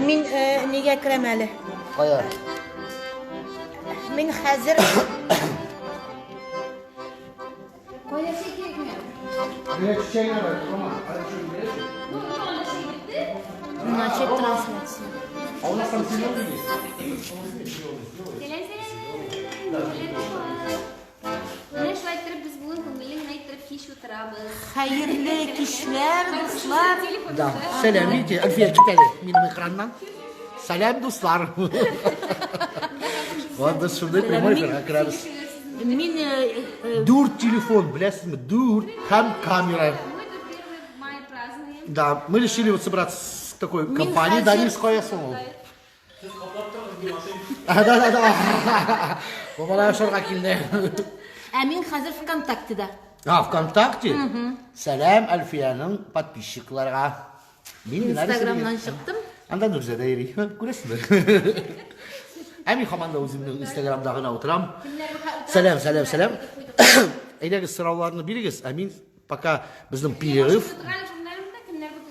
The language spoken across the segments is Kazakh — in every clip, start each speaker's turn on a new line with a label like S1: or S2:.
S1: Min nega kiremeli?
S2: Kaya.
S1: Min hazır.
S3: Koyası gerekmiyor.
S2: Ne çiçeğine bak. Tamam. Hadi şunu verelim.
S3: Bu anda şey gitti.
S1: Naçep translasyon.
S2: Olmazsa sen ne bilirsin?
S3: Ne şu aytırıp biz bugün konuyu aytırıp kiş oturabız.
S1: Hayırlı kişiler, dostlar.
S2: Da. Selam iyi. Alfiye kitale. Benim ekrandan. Selam dostlar. Valla şurada koymayı akırarız.
S1: Min
S2: Dur telefon, bilesiniz mi? Dur. Hem kamera.
S3: Muito первый май празднуем.
S2: Да, мы решили вот собраться с такой компанией Данильская Соло. Да. Бабалар шорга келді.
S1: Min hazır kontaktıda.
S2: ВКонтакте. Selam Alfiye'nin подписчикларға.
S1: Instagram'dan çıktım.
S2: Анда Нұрзада ерей. Көресіңдер. Әмин хаманда өзімнің Instagram'dағына отырам. Сәлем. Әйдәгіз сұрауларыны беріңіз. Әмин пока біздің перерыв.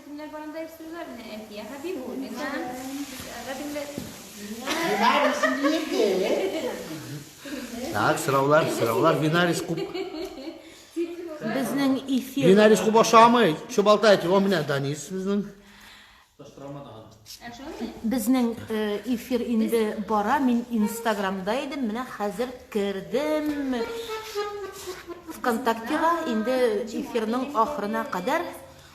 S3: Kimler baranda yapsınlar ne emtiye habib bu ne sen
S2: Так, sıralar. Винарис куб.
S1: Bizning efir.
S2: Винарис куб aşağımı. Şu baltaydı. O mine Danis bizning.
S1: Bizning efir indi bara. Min Instagram'daydım. Mine hazır kirdim. Kontaktıga indi efirning ahırına kadar.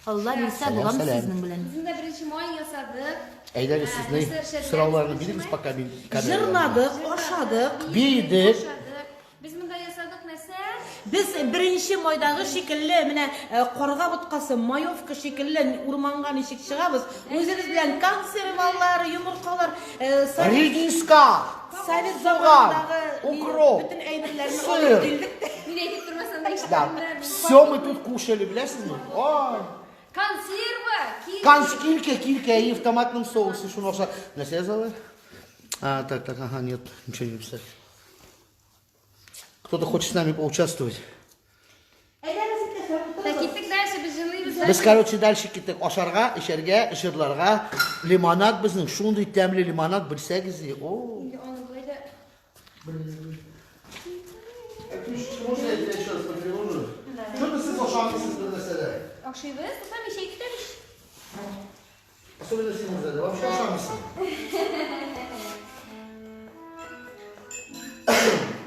S1: Allah bilse bulam sizin bilen.
S3: Bizim de birinci May yasadık.
S2: Әйдәгіз сіз sıralarını biliriz пока ben
S1: Jırladık, aşadık.
S2: Bildik.
S3: Biz bunda yasadık nese?
S1: Biz birinci maydağı şekilli, mine qorga butkası, mayovka şekilli urmanga nişik çıgabız. Özünüz bilen konservalar, yumurtalar,
S2: Редиска.
S1: Sovet
S2: Soğan,
S1: zamanındağı
S2: ukrop,
S1: bütün eybirlerini
S2: sır.
S1: alıp bildik.
S3: Bir de gidip durmasan da işte.
S2: Да. Все мы тут кушали, білесіз mi? Ой.
S3: Konserva.
S2: Кильке и в томатном соусе. Что нужно? Насезала? Так, ага, нет, ничего не писать. Кто-то хочет с нами поучаствовать.
S3: Так gittik ders biz jılıyız.
S2: Biz, короче, дальше кеттік. Ашарға, ішерге, ішірларға. Лимонад біздің. Шундый тәмлі лимонад білсәгіз. О.
S3: Onu böyle
S2: Можно я тебя еще раз потревожу? Что ты сыз ошамысыз бір нәрседе?
S3: akşivız. Tutam bir şey gidemiş.
S2: Особенно Симурзада. Вообще ошамысың.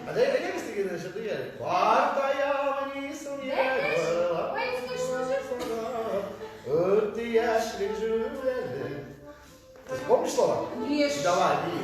S2: А дай істеген нәрседе я? Бартаямынысың Өтті яшілік жүреді. Помнишь слова?
S3: Ешь.
S2: Давай, бей.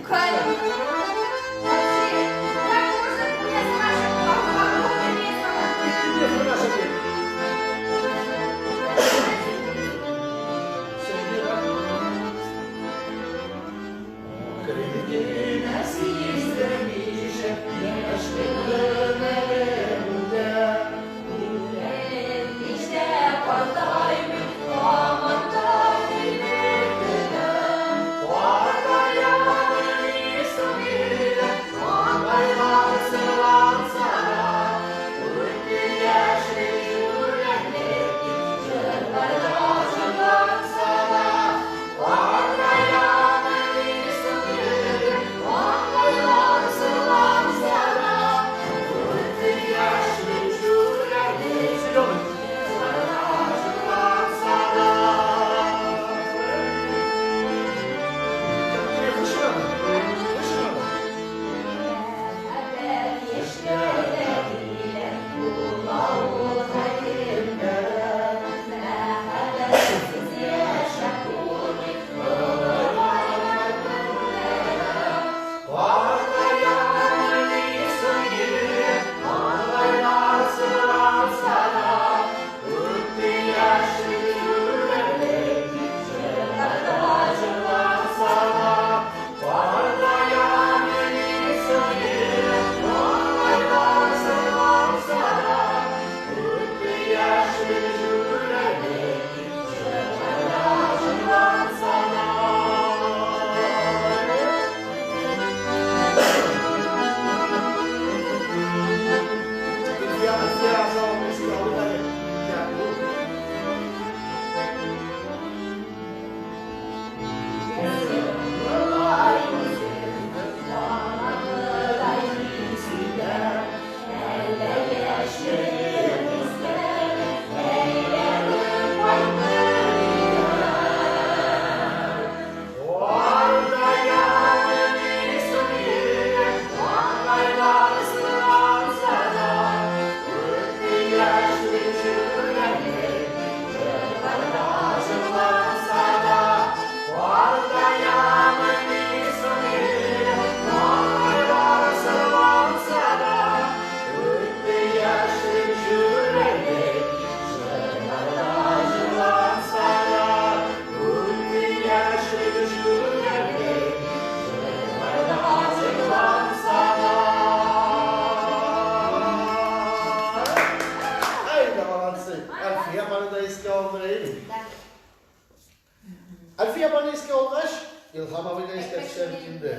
S2: İlham abiyle işte şimdi.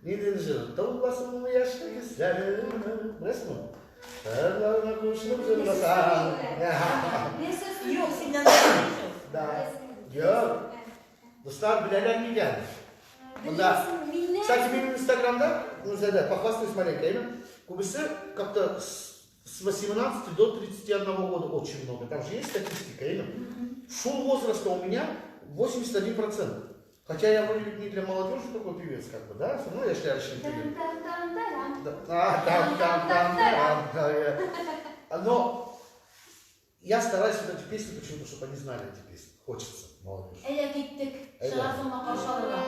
S2: Ne denir? Tavuk basımı yaşlı güzelim. Burası mı? Sarılarına kuşlup zırlasam.
S1: Yok, senden de
S2: Da. Yok. Dostlar bileler mi geldi? Bunda, кстати, benim Instagram'da, Музеда, похвастаюсь маленько, кубысы как-то с 18 до 31 года очень много. Там же есть статистика, Шум возраста у меня 81%. Хотя я вроде не для молодежи такой певец, как бы, да? Ну, я шляющий певец. Но я стараюсь вот эти песни почему-то, чтобы они знали эти песни. Хочется молодежи.
S1: Ele gittik. Şarafımla karşılarına.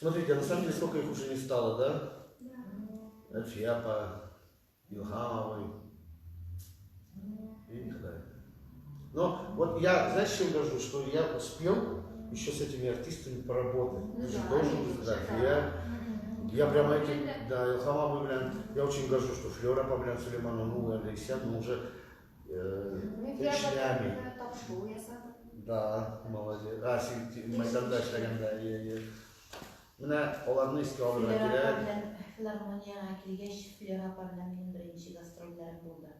S2: Смотрите, на самом деле сколько их уже не стало, да? Да. Фиапа, Илхамовой. И их далее. Но вот я, знаешь, чем горжусь, что я успел еще с этими артистами поработать. Ты же должен знать. Я прямо этим, да, Илхамовой, я очень горжусь, что Флёра, Сулейманова, ну, Алексея, ну, уже печнями. Да, молодец. Майданда işlaganda, Mine olanını istiyor alır rakile.
S1: Filarmoniyaga kelgach, Flora bilan mening birinchi gastrollarim bo'ldi.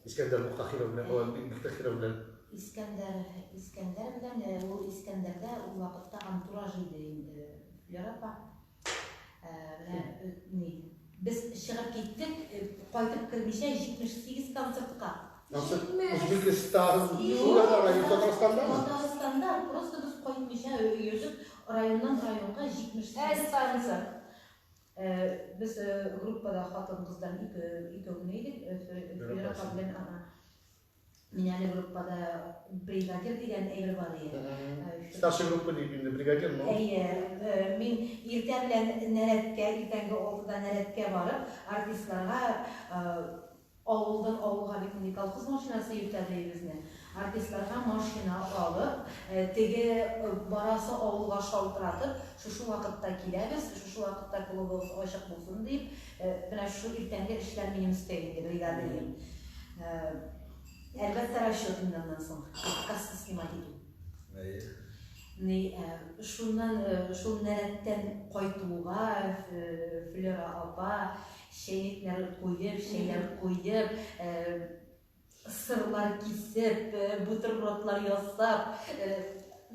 S2: İskender Muhtaxirov bilan,
S1: İskender bilan u İskenderda u vaqtda anturaj edi endi. Flora bilan biz chiqib ketdik, qaytib kirmishga 78 konsertga.
S2: Uzbekistan, şurada rayonda Tataristan'da mı?
S1: Tataristan'da, просто biz qaytmışa yüzüp rayondan rayonga 78 konsert. Biz gruppada hатын-kızdan ikövüne idik. Fülera bilen Мен әле группада бригадир деген әйбер бар еді.
S2: Старший группа деймін, бригадир, но?
S1: Мен ерте белән нәрәткә, иртәнге 6-да нәрәткә барып, артистларга авылдан авылга бит инде колхоз машинасы йөртәде безне. Артистларга машина алып, теге барасы авылга шалтыратып, шушы вакытта киләбез, шушы вакытта клубыбыз ачык булсын дип, менә шу иртәнге эшләр минем өстәгендә бригадирим. Әлбәттә расчетыннан соң касса снимать итү. Шул нәрәттән кайтуга Флера апа шәйнекләр куеп, шәйләр куеп, сырлар кисеп, бутербродлар ясап,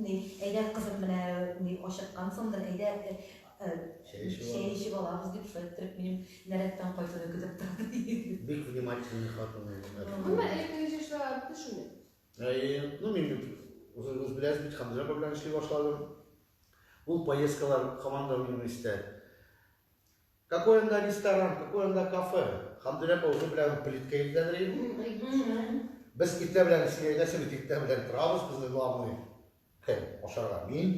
S1: әйдә кызым менә ашыккансыңдыр, әйдә шәй эчеп алабыз дип шайтырып минем нәрәттән кайтуны көтеп торды.
S2: Бик внимательный хатын.
S3: Ama elektronik işler düşünün.
S2: Ну, мен өзіңіз білесіз, бит Хамза белән эшли башладым. Ул поездкалар команда университет. Какой анда ресторан, какой анда кафе? Хамза уже белән плитка илдәдерим. Без китә белән эшләйдәсе, китә белән торабыз, безне главный. Ашарга мин,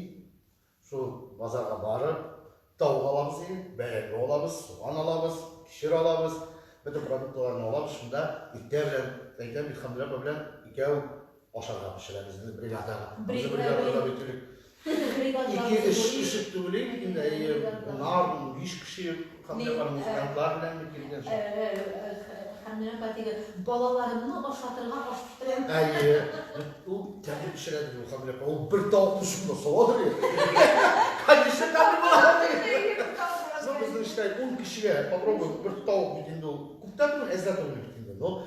S2: шул базарга барып, тауық алабыз, бәләк алабыз, суган алабыз, кишер алабыз. Bütün produklarını alab, şunda itə bilən, bir Хамза белән икәү ашарга пешерәбез бригадага. Бригадага битүлек. 2-3 кеше түгел, инде нар 5 кеше Хамза музыкантлар белән килгән.
S1: Хамза батиге балаларымны ашатырга аштырам.
S2: Ул тәмле пешерәде Хамза. Ул бер тауыкны шунда салады. Конечно, тәмле булады. Bizden işte 10 kişiye попробуем bir tavuk bitinde ol. Kuptanın ezzat olmuyor bitinde. No,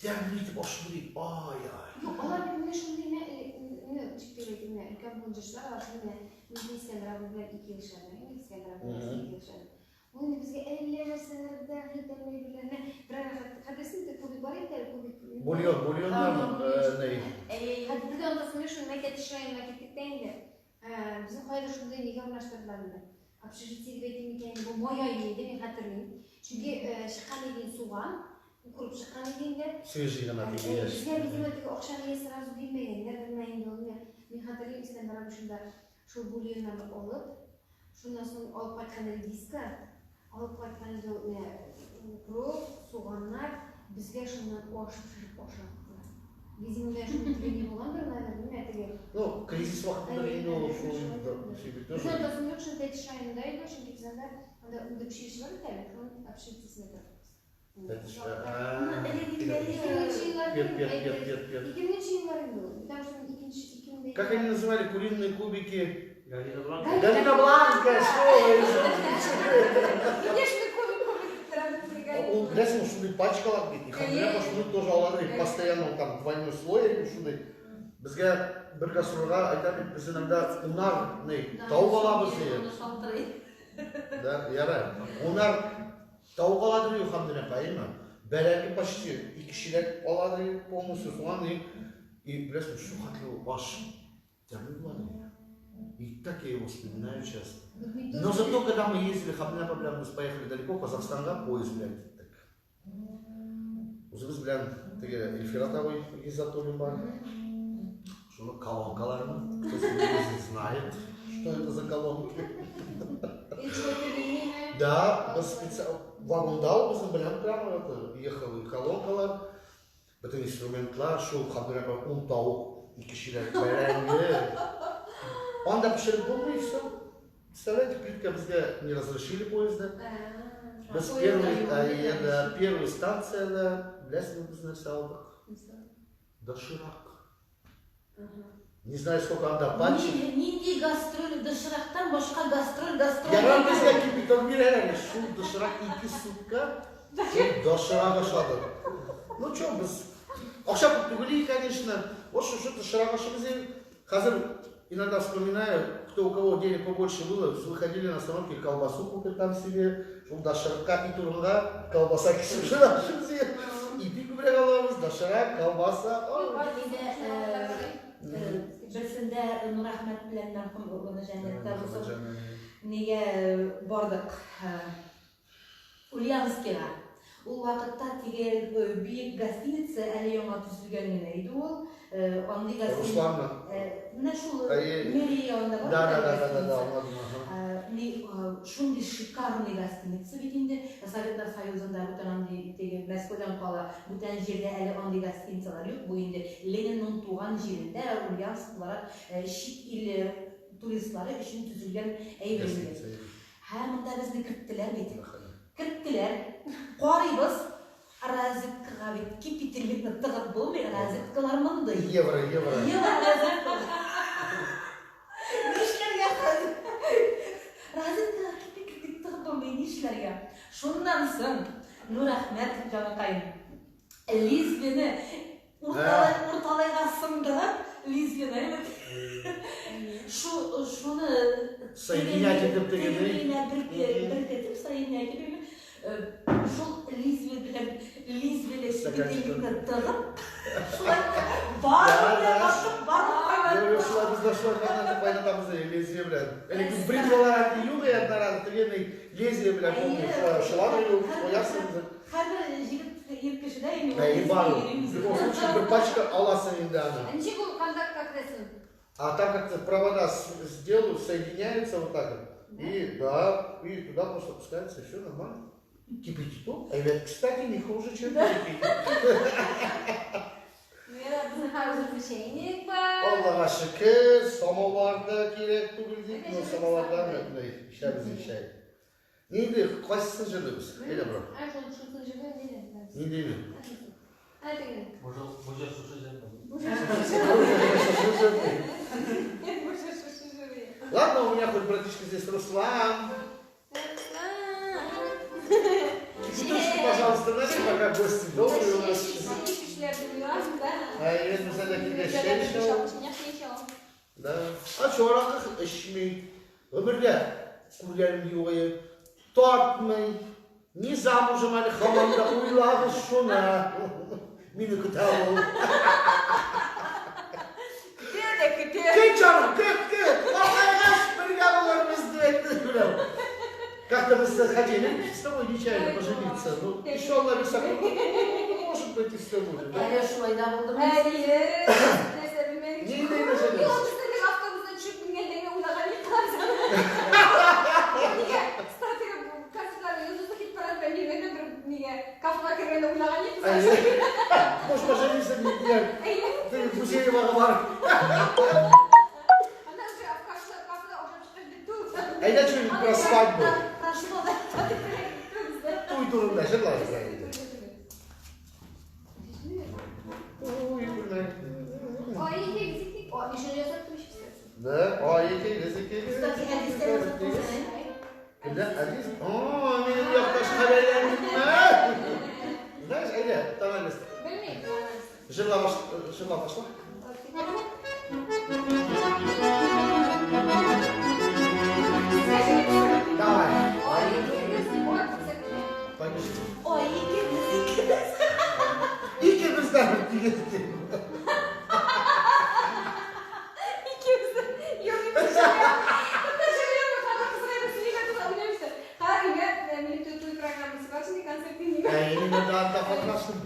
S2: demliydi başını değil. Ay.
S3: Yok, onlar birbirine şunu değil ne çıktı ne ülke buluncular var şimdi ne İskender'e 2 yıl şöyle, İskender'e 2 yıl şöyle. Onun bizge 50 verselerden hüdemle birbirlerine birer kardeşim de kubi var ya kubi.
S2: Bulyonlar mı ne?
S3: Hadi bir de onda sonra şu maket işleyen maketlikten de bizim koyda şunda nige ulaştırdılarında. Общежитие бетим икән бу моя иде мен хәтерлим. Чөнки чыккан иден суган, курып чыккан иден.
S2: Свежий гына дигән.
S3: Безгә видимо теге акчаны сразу бирмәгәннәр, менә инде ул мен хәтерлим Искәндәр шунда шул бульоннарны алып, шуннан соң алып кайткан диска, алып кайткан курып, суганнар безгә шуннан ашып чыгып башлады. Видимо, да шуны тренер булгандыр, наверное, теге.
S2: Ну, кризис вакытында инде ул шул
S3: Bizden de sonra şu tetişayındaydı, çünkü bizden de onda bir şey var tabii, onun apşirtisine de. İkinci yıllarında oldu. Bir daha sonra ikinci.
S2: Как они называли куриные кубики?
S4: Галина Бланка.
S2: Галина Бланка, что?
S3: Конечно, кубик.
S2: Он грязный, шуный пачкалар дейді. Хамза шуны тоже алады, постоянно там двойной слой, шуный. Бізге bir гастрольга айтады, біз иногда унар тауық алабыз дейді. Да, ярай. Унар тауық алады дейді Хамза пайымы. Бәләге почти 2 шилек алады дейді, полностью суған дейді. И білесің, шу қатылы баш тәмі болады. И так я его вспоминаю часто. Но зато, когда мы ездили, Хамза белән біз поехали далеко, Казахстанға, поезд белән киттік. Өзіміз белән теге Эльфиратовой изотолем бар. Шуны колонкаларны, кто знает, что это за колонки. Да, біз вагондау біздің білем прямо ехал и колонкалар, bütün instrumentlar, şu Хамза un tavuk, 2 şilek бәрәңге. Анда пішіріп болмай, все. Представляете, плитка бізге не разрешили поезда. Біз первый станцияда, білесің біз нәрсе алдық. Доширак. Не знаю, сколько анда патчи.
S1: Нинди гастроль доширактан башка гастроль.
S2: Яран бізге кипитон берәлі. Шу доширак 2 сутка. Доширак ашады. Ну что, біз ақша түгілей, конечно. Вот что доширак ашымыз. Қазір иногда вспоминаю, кто у кого денег побольше было, выходили на остановке колбасу купить там себе, шул доширакка итурунга, колбаса кисіп жүрашымыз. И пику біле қаламыз, доширак, колбаса.
S1: Берсендә Нурахмәт белән мәрхүм булган җәннәттә булса, nege borduk Ульяновскийга. Ул вакытта тиге büyük гостиница әле яңа төзелгән генә иде ул. Андый гостиница.
S2: Русланмы?
S1: Менә шул мэрия янында бар.
S2: Да, anladım.
S1: Шундый шикарный гостиница бит инде. Советтер Союзында бүтән андый теге Мәскәүдән кала бүтән җирдә әле андый гостиницалар юк. Бу инде Ленинның туган җирендә Ульяновсклар чит ил туристлары өчен төзелгән әйбер. Һәм монда безне керттеләр бит. Керттеләр. Карыйбыз. Разведкага бит кипителлекне тыгып булмый, разведкалар монда.
S2: Евро.
S1: Нишләргә хәзер? Разведкага кипителлекне тыгып булмый, нишләргә? Шуннан соң, ну рәхмәт җанакаем. Лизбене урталайга сындырып, Лизбене шуны
S2: Соединять этеп дегенде.
S1: Беркетеп соединять этеп. Шул Лизбене кипителлекне тыгып, шулай бар.
S2: Шулай без дошлар байлатабыз лезвие белән. Әле бритвалар юк яннарда тегенең лезвие белән шулай оясың.
S1: Һәр җигет ир кешедә инде.
S2: Бар. Бер пачка аласың инде аны.
S3: Ничек ул контакт как рәсем?
S2: А там как-то провода сделают, соединяются вот так вот. И да, и туда просто пускается, все нормально. Кипятит. А кстати, не хуже, чем кипятит.
S3: Bizim hazır şeyini var.
S2: Allah'a şükür, samovarda gerek bildik. No samovardan işte bizim şey. Neydi? Kaçsın jırlıyız? Öyle bro.
S3: En son şurada jırlıyor ne dedim?
S2: Ne değil mi?
S3: Hadi gelin.
S4: Boşa susacağım.
S2: Ладно, у меня хоть братишка здесь Руслан. Чуточку, пожалуйста, наши пока гости добрые у нас. Evet, mesela da. Açorak işmi. Ömürde kuryerim diyor. Tartmay. Nizam o zaman hamamda uyladı şuna. Mini kıtavu. Kıt canım, kıt. Allah'ın bir yavrularımız düetli. Как-то мы хотели с тобой нечаянно пожениться. Ну, еще Allah bir sakın. Может быть, и все будет.
S1: Әле шулай да булды.
S2: Нидей mesele?
S3: Yok, üstelik haftamızda çöp bingenlerine uğrayan yıkarsın. Niye? Strateji kasıtları yüzüstü hit parat ben yine bir niye? Kafana kırmaya uğrayan yıkarsın.
S2: Может пожениться не делать. Ты Гусеева var.
S3: Она же кафе уже çıkıştı.
S2: А я что-нибудь про свадьбу.
S1: Прошло да.
S2: Туй durumda желаю. Ой, блин.
S3: Ay iyi gittik. O düşünce satmış istersin.
S2: Да, ой, языки.
S1: Кстати, Әдистер озатты сен.
S2: Когда Адис? О, benim yaktaş haberlerim var. Знаешь, Айля, давай лист.
S3: Bilmeyim.
S2: Жила пошла? Давай.
S3: Ay iyi gittik.
S2: Пойдешь.
S1: Ой, ikimiz.
S2: İkimizden birlikte.
S3: İkimiz de yorum yapıyor. Taşınıyor mu? Kadın sırayla sizinle kazanıyormuşlar. Her gün milli tutuğu programı var. Şimdi konsertini
S2: Yine daha kapatmasın.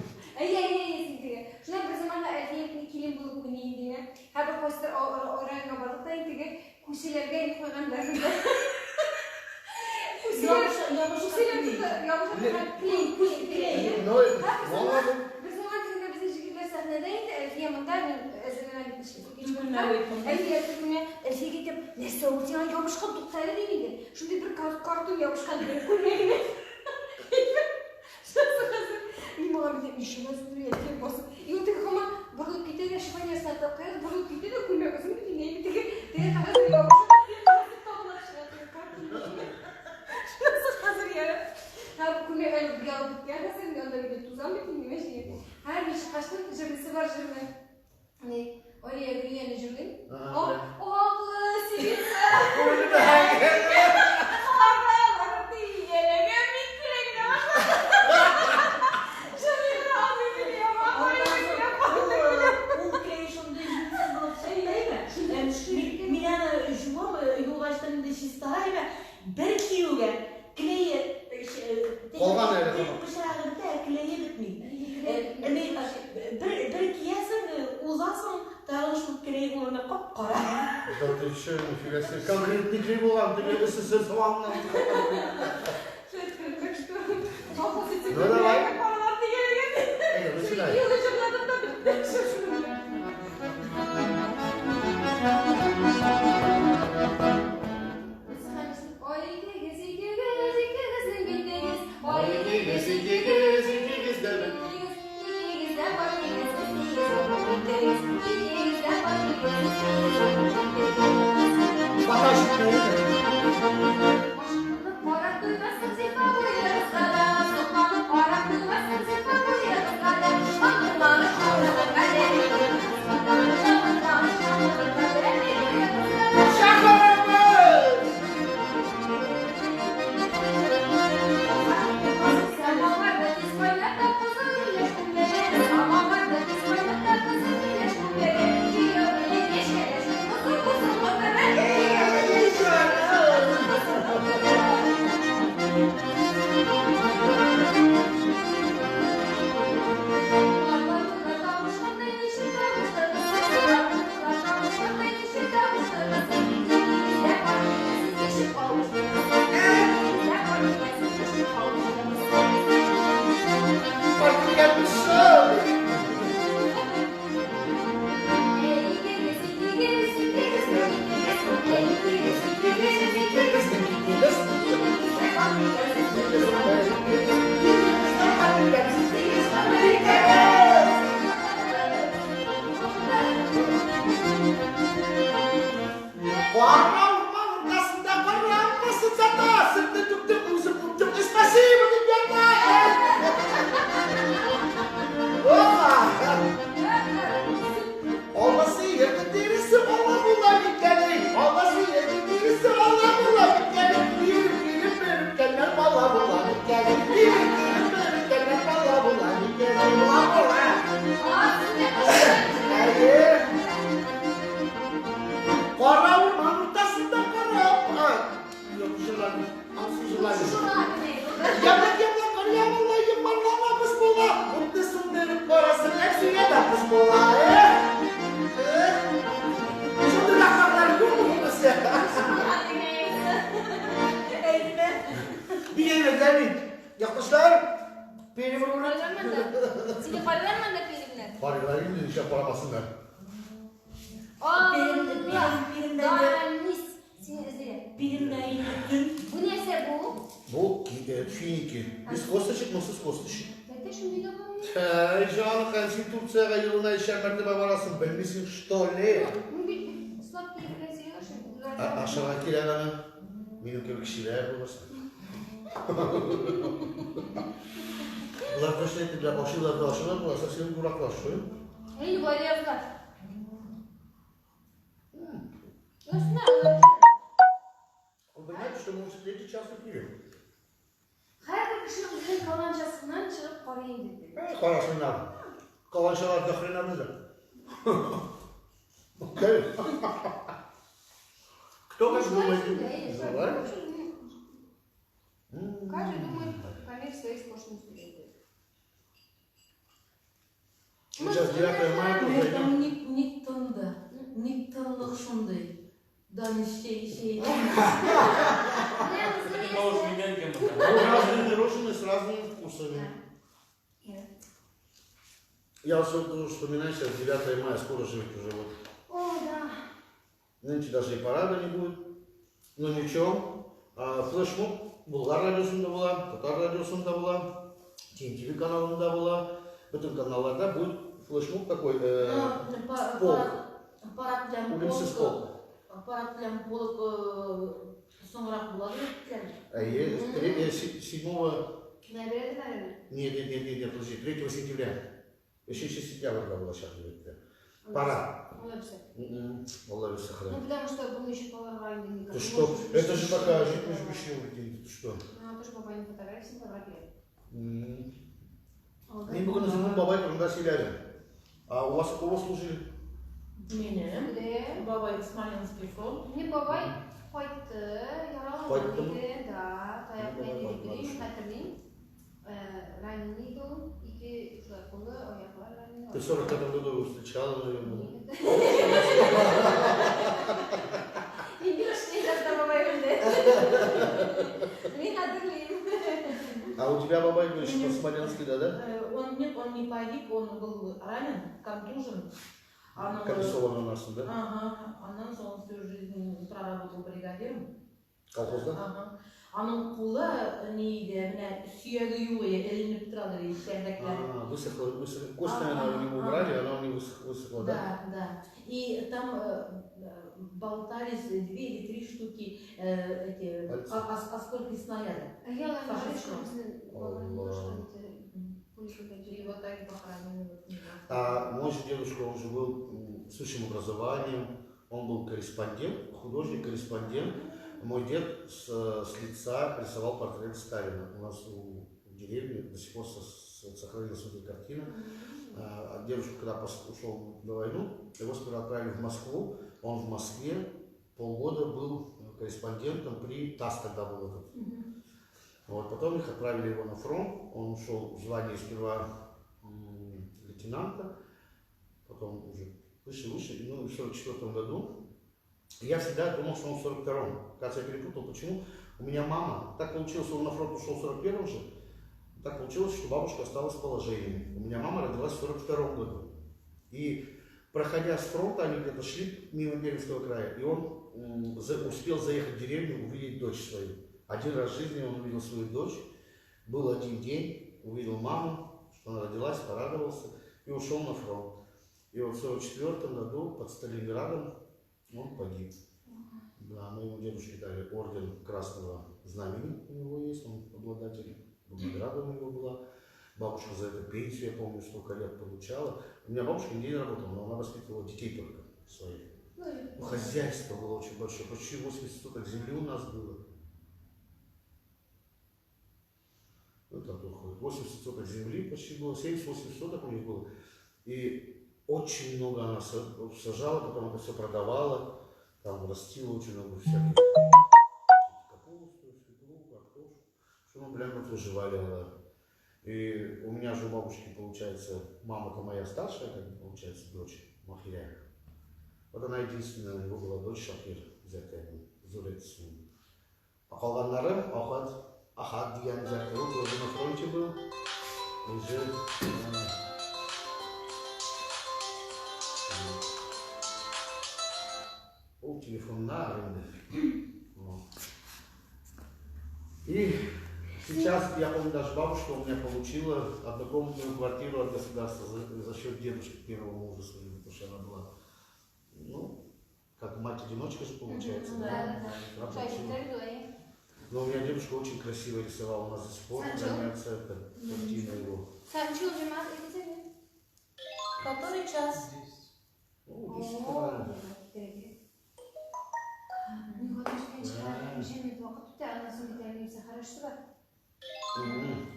S3: Ей, шuna bir zamanda erkekli kilim bulup bunu yediğine. Her bir poster oraya kabardık da intiği kusilerge koyganlarında. Kusiler
S2: No, olmadı.
S3: bir zaman kızında bizim çocuklar sahnedeydi. Erkeğe montajın özünden bitmişti. Erkeğe gidip ne soğuk ya yapışkan tutarı değildi. Şimdi bir kartun yapışkan bir kulüne. Мама мне еще раз приятель босс. И вот так мама бурут ките я шпания сатакая, бурут ките да кульме gözüm dinleyi bir tek hazır yok. Nasıl hazır ya? Ha kульme öyle bir alıp ya da sen de onda bir tuzan bir dinleme şey. Her bir şey kaçtı jürisi var jürü. Hani oraya yürüyen jürü. O haklı sivilse.
S2: Bunu da
S1: Мен жуам, юл баштарында чисто айма,
S2: Bana öyle tamam.
S1: Dışarıda erkeleğe bitmeyin. Bir kiyesin uzasın, tarışlık kireyi bulana kapkara.
S2: Das ist schön, ich weiß nicht. Kann ich nicht drüber haben, du wirst es so warm. Ne давай? Ey, начинай. Yaklaşlar. Beni vurun.
S3: Seni paralarman da benimle.
S2: Parayı indir, şey paramasınlar.
S3: Bu neyse bu?
S2: Bu финики. Без косточек, но с косточек.
S3: Ben de şunu biliyorum.
S2: Canım sen Türkçe'ye yılına işer mertebe varasın. Bilmişsin что ли?
S3: Sladkие красивые.
S2: Aşağıdakiler benim gibi kişiler bulursun. Bunlar kaç ettiler, başlar, bunlar sesini duraklaşıyor.
S3: Ey böyle yazlar.
S2: Вы знаете, что мы уже третий час пили?
S3: Her bir kişinin uzun kalancasından çıkıp parayı indirdi.
S2: Parasından. Kalançalar da hrenamızda. Okey. Кто как думает? Давай.
S3: Каждый думает, поверь своей скучной студенты.
S2: Сейчас 9 мая тоже идем.
S1: Ник тынлық шындай. Даны şey.
S2: Разные пирожные с разными вкусами. Я особенно вспоминаю сейчас 9 мая, скоро же ведь уже вот.
S3: О, да.
S2: Нынче даже и парада не будет. Но ничего. Флешмоб Bulgar radyosunda bulan, Tatar radyosunda bulan, TNTV kanalında bulan. Bütün kanallarda bu флешмоб такой полк. Ölümsüz polk.
S1: Аппарат bilen polk soğurak buladı.
S2: 7
S3: Ноября это, наверное.
S2: Нет, подожди, 3 сентября. Еще 6 сентября было сейчас. Пора. Аллах сохрани.
S3: Ну, потому что был еще половина.
S2: Ты что? Это же такая жить мы же ты что?
S3: Ну, тоже бабай не фотографии в Европе.
S2: Мен бүгін өзімнің бабай бұрында сөйледім. У вас кого служили?
S1: Benim.
S3: Да.
S1: Baba İsmail'inski fol.
S3: Не бабай қайтты,
S2: Қайтты ма?
S3: да, таяқпен еріп берейін, қатырмейін. раненый был, и школы, оякlar раненый.
S2: Ты в 45 году встречала, наверное,
S3: İngilizce yazdım babayımda. Мен hatırlayayım.
S2: А у тебя баба говоришь, по-смоленски, да?
S1: Он не погиб, он был ранен, контужен.
S2: Колесо на нас, да?
S1: Ага, анан соң всю жизнь проработал бригадиром.
S2: Колхозда?
S1: Ага. Анын кулы нейді, мына сүйегі юғы ілініп тұрады дейді, сәрдәклер.
S2: Высохла. Кость, наверное, у него убрали, она у него высохла, да?
S1: Да, да. И там болтались 2 или 3 штуки осколки снаряда.
S3: Я
S1: И вот так похоронены.
S2: А мой же дедушка, он же был с высшим образованием, он был корреспондент, художник-корреспондент. Мой дед с лица рисовал портрет Сталина. У нас в деревне до сих пор сохранилась эта картина. А дедушка, когда ушел на войну, его сперва отправили в Москву. Он в Москве полгода был корреспондентом при ТАСС, тогда был этот. Вот, потом их отправили его на фронт. Он ушел в звание сперва лейтенанта, потом уже выше, ну, в 1944 году. Я всегда думал, что он в 42-м. Кажется, я перепутал. Почему? У меня мама, так получилось, он на фронт ушел в 41-м же, так получилось, что бабушка осталась в положении. У меня мама родилась в 42-м году. И проходя с фронта, они где-то шли мимо Пермского края, и он успел заехать в деревню, увидеть дочь свою. Один раз в жизни он увидел свою дочь, был один день, увидел маму, что она родилась, порадовался и ушел на фронт. И вот в 1944 году под Сталинградом он погиб. Да, мы ему дедушке дали орден Красного Знамени, у него есть, он обладатель, награда у него была. Бабушка за это пенсию, я помню, столько лет получала. У меня бабушка нигде не работала, но она воспитывала детей только своих. Ну, хозяйство было очень большое, почти 80 соток земли у нас было. Вот так выходит. 80 соток земли почти было, 70-80 соток у них было. И очень много она сажала, потом это все продавала, там растила очень много всяких капусту, свеклу, картошку, что мы прям вот выживали. И у меня же у бабушки, получается, мама-то моя старшая, как получается, дочь Махиря. Вот она единственная, у него была дочь Шахир, взятая Зурецу. А қалғандары Ахад деген взятый, он тоже на фронте был. И жил. Телефон на рынке. И сейчас, я помню, даже бабушка у меня получила однокомнатную квартиру от государства за счет дедушки первого мужа своего, потому что она была, ну, как мать-одиночка же получается.
S3: Да.
S2: Но у меня дедушка очень красиво рисовал, у нас до сих пор хранятся картина его.
S1: Который час?
S2: Ну, 10 правильно.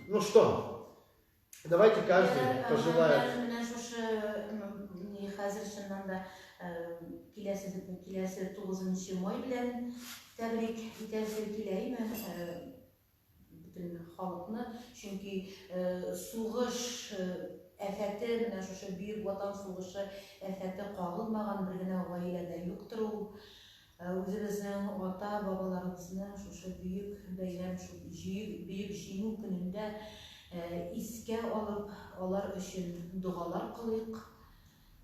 S2: Ну что, давайте каждый пожелает.
S1: Хәзер чыннан да киләсе 9 май белән тәбрик итәсе киләйме бөтен халыкны, чөнки сугыш афәте, менә шушы бөек ватан сугышы афәте кагылмаган бер генә гаиләдә юктыр ул. Үзебезнең ата-бабаларыбызны шушы бөек бәйрәм, бөек җиңү көнендә искә алып, алар өчен дугалар кылыйк.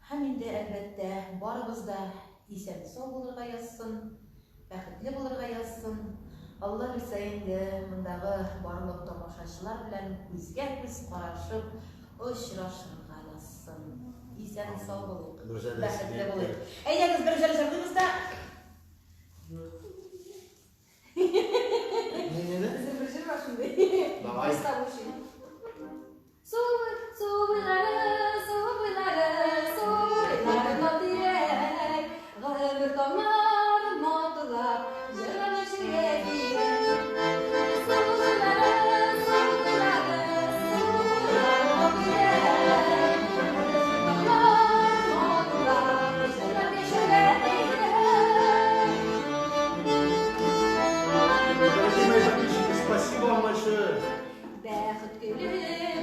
S1: Һәм инде әлбәттә барыбыз да исән сау булырга язсын, бәхетле булырга язсын. Алла билсә инде мондагы барлык тамашачылар белән күзгә-күз карашып очрашырга язсын. Исән сау булыйк, бәхетле булыйк. Әйдәгез бер җыр җырлыйбыз да.
S2: Давай.
S3: Бәхет гөле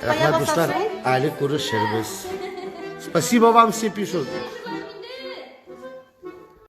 S1: Рахмет.
S2: Рахмет, достар. Али, görüşürüz. Спасибо вам, все пишут.